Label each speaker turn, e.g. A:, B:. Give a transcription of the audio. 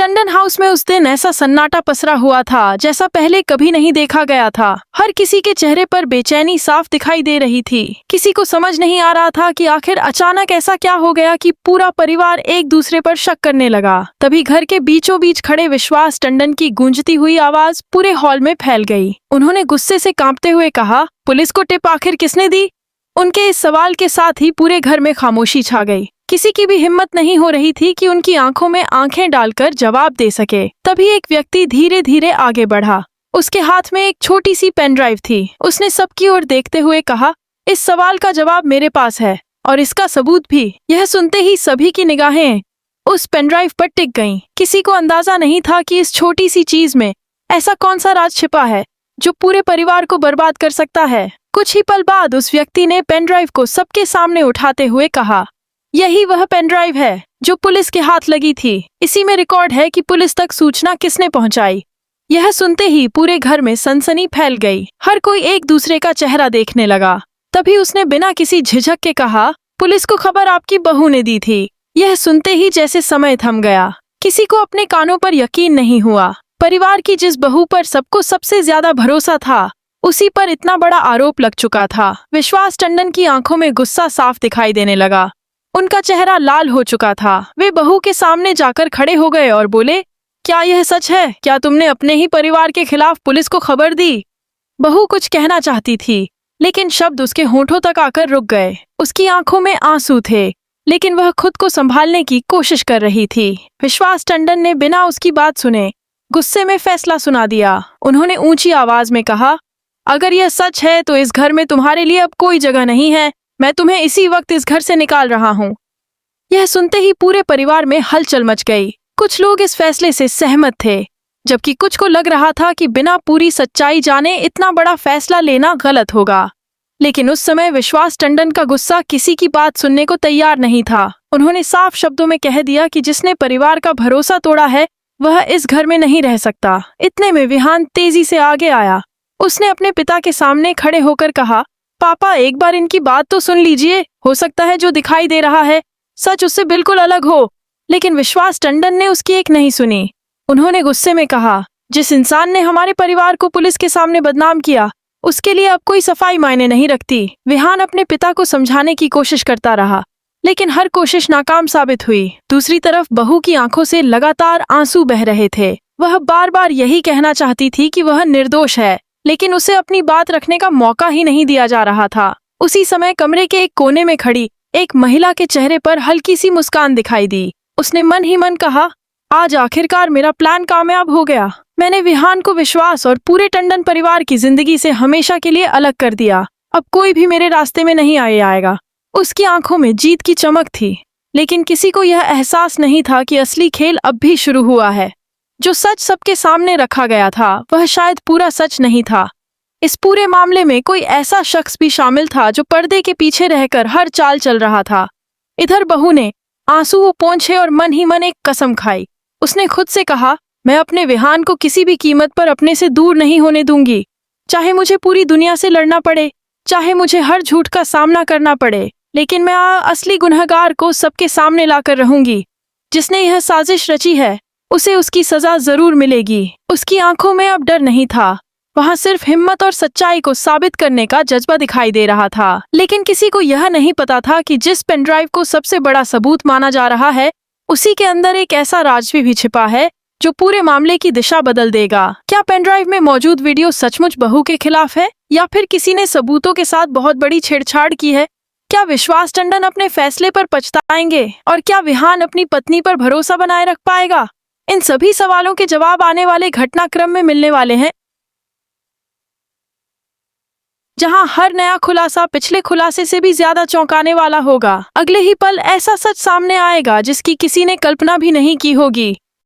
A: Tandon house में उस दिन ऐसा सन्नाटा पसरा हुआ था जैसा पहले कभी नहीं देखा गया था। हर किसी के चेहरे पर बेचैनी साफ दिखाई दे रही थी। किसी को समझ नहीं आ रहा था कि आखिर अचानक ऐसा क्या हो गया कि पूरा परिवार एक दूसरे पर शक करने लगा। तभी घर के बीचों बीच खड़े विश्वास टंडन की गूंजती हुई आवाज पूरे हॉल में फैल गई। उन्होंने गुस्से से कांपते हुए कहा, पुलिस को टिप आखिर किसने दी? उनके इस सवाल के साथ ही पूरे घर में खामोशी छा गई। किसी की भी हिम्मत नहीं हो रही थी कि उनकी आंखों में आंखें डालकर जवाब दे सके। तभी एक व्यक्ति धीरे धीरे आगे बढ़ा। उसके हाथ में एक छोटी सी पेन ड्राइव थी। उसने सबकी ओर देखते हुए कहा, इस सवाल का जवाब मेरे पास है और इसका सबूत भी। यह सुनते ही सभी की निगाहें उस पेन ड्राइव पर टिक गईं। किसी को अंदाजा नहीं था कि इस छोटी सी चीज में ऐसा कौन सा राज छिपा है जो पूरे परिवार को बर्बाद कर सकता है। कुछ ही पल बाद उस व्यक्ति ने पेन ड्राइव को सबके सामने उठाते हुए कहा, यही वह पेन ड्राइव है जो पुलिस के हाथ लगी थी। इसी में रिकॉर्ड है कि पुलिस तक सूचना किसने पहुंचाई। यह सुनते ही पूरे घर में सनसनी फैल गई। हर कोई एक दूसरे का चेहरा देखने लगा। तभी उसने बिना किसी झिझक के कहा, पुलिस को खबर आपकी बहू ने दी थी। यह सुनते ही जैसे समय थम गया। किसी को अपने कानों पर यकीन नहीं हुआ। परिवार की जिस बहू पर सबको सबसे ज्यादा भरोसा था, उसी पर इतना बड़ा आरोप लग चुका था। विश्वास टंडन की आंखों में गुस्सा साफ दिखाई देने लगा। उनका चेहरा लाल हो चुका था। वे बहू के सामने जाकर खड़े हो गए और बोले, क्या यह सच है? क्या तुमने अपने ही परिवार के खिलाफ पुलिस को खबर दी? बहू कुछ कहना चाहती थी, लेकिन शब्द उसके होठों तक आकर रुक गए। उसकी आंखों में आंसू थे, लेकिन वह खुद को संभालने की कोशिश कर रही थी। विश्वास टंडन ने बिना उसकी बात सुने गुस्से में फैसला सुना दिया। उन्होंने ऊंची आवाज में कहा, अगर यह सच है तो इस घर में तुम्हारे लिए अब कोई जगह नहीं है। मैं तुम्हें इसी वक्त इस घर से निकाल रहा हूँ। यह सुनते ही पूरे परिवार में हलचल मच गई। कुछ लोग इस फैसले से सहमत थे, जबकि कुछ को लग रहा था कि बिना पूरी सच्चाई जाने इतना बड़ा फैसला लेना गलत होगा। लेकिन उस समय विश्वास टंडन का गुस्सा किसी की बात सुनने को तैयार नहीं था। उन्होंने साफ शब्दों में कह दिया कि जिसने परिवार का भरोसा तोड़ा है वह इस घर में नहीं रह सकता। इतने में विहान तेजी से आगे आया। उसने अपने पिता के सामने खड़े होकर कहा, पापा एक बार इनकी बात तो सुन लीजिए। हो सकता है जो दिखाई दे रहा है सच उससे बिल्कुल अलग हो। लेकिन विश्वास टंडन ने उसकी एक नहीं सुनी। उन्होंने गुस्से में कहा, जिस इंसान ने हमारे परिवार को पुलिस के सामने बदनाम किया उसके लिए अब कोई सफाई मायने नहीं रखती। विहान अपने पिता को समझाने की कोशिश करता रहा, लेकिन हर कोशिश नाकाम साबित हुई। दूसरी तरफ बहू की आंखों से लगातार आंसू बह रहे थे। वह बार बार यही कहना चाहती थी कि वह निर्दोष है, लेकिन उसे अपनी बात रखने का मौका ही नहीं दिया जा रहा था। उसी समय कमरे के एक कोने में खड़ी एक महिला के चेहरे पर हल्की सी मुस्कान दिखाई दी। उसने मन ही मन कहा, आज आखिरकार मेरा प्लान कामयाब हो गया। मैंने विहान को विश्वास और पूरे टंडन परिवार की जिंदगी से हमेशा के लिए अलग कर दिया। अब कोई भी मेरे रास्ते में नहीं आएगा। उसकी आंखों में जीत की चमक थी, लेकिन किसी को यह एहसास नहीं था कि असली खेल अब भी शुरू हुआ है। जो सच सबके सामने रखा गया था वह शायद पूरा सच नहीं था। इस पूरे मामले में कोई ऐसा शख्स भी शामिल था जो पर्दे के पीछे रहकर हर चाल चल रहा था। इधर बहू ने आंसू पोंछे और मन ही मन एक कसम खाई। उसने खुद से कहा, मैं अपने विहान को किसी भी कीमत पर अपने से दूर नहीं होने दूंगी। चाहे मुझे पूरी दुनिया से लड़ना पड़े, चाहे मुझे हर झूठ का सामना करना पड़े, लेकिन मैं असली गुनहगार को सबके सामने लाकर रहूंगी। जिसने यह साजिश रची है उसे उसकी सजा जरूर मिलेगी। उसकी आंखों में अब डर नहीं था, वहां सिर्फ हिम्मत और सच्चाई को साबित करने का जज्बा दिखाई दे रहा था। लेकिन किसी को यह नहीं पता था कि जिस पेन ड्राइव को सबसे बड़ा सबूत माना जा रहा है उसी के अंदर एक ऐसा राज भी छिपा है जो पूरे मामले की दिशा बदल देगा। क्या पेन ड्राइव में मौजूद वीडियो सचमुच बहू के खिलाफ है या फिर किसी ने सबूतों के साथ बहुत बड़ी छेड़छाड़ की है? क्या विश्वास टंडन अपने फैसले पर पछताएंगे और क्या विहान अपनी पत्नी पर भरोसा बनाए रख पाएगा? इन सभी सवालों के जवाब आने वाले घटनाक्रम में मिलने वाले हैं, जहां हर नया खुलासा पिछले खुलासे से भी ज्यादा चौंकाने वाला होगा। अगले ही पल ऐसा सच सामने आएगा जिसकी किसी ने कल्पना भी नहीं की होगी।